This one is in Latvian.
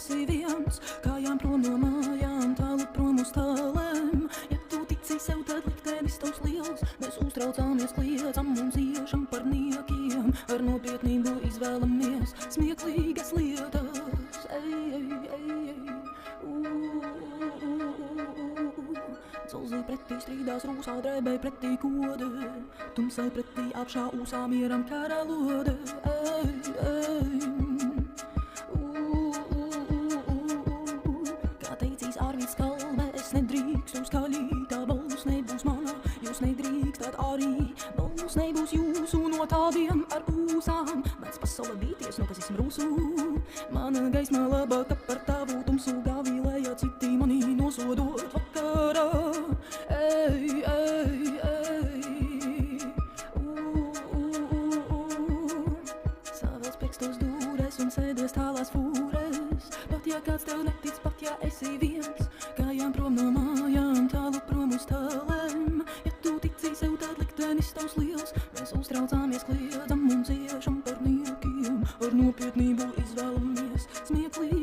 esi viens, kājām prom no mājām, tālu prom uz tālēm. Ja tu tici sev, tad liktenis tavs liels, mēs uztraucāmies, kliedzam un ciešam par niekiem, ar nopietnību izvēlamies smieklīgas lietas. Dzelzī pretī strīdās rūsā, drēbē pretī kode, tumsai pretī apšā ūsā mieram karalode. Kā teicīs Arvids Kalvēs, nedrīkst un skaļītā balss nebūs mana, jūs nedrīkstat arī, balss nebūs jūsu no tādiem ar ūsām. Mēs pasaule bīties, nokazīsim rūsu, mana gaisma labāka par tavu tumsu gavilējā, citi mani nosodot vakarā. Savēl spekstos dūres un sēdies tālās fūres, pat ja kāds tev netic, pat ja esi viens, kājām prom no mājām, tālu prom uz tālēm. Ja tu tici sev, tad liktenis tavs liels, mēs uztraucāmies, kliedzam un ciešam par niekiem, ar nopietnību izvēlamies smieklīgi.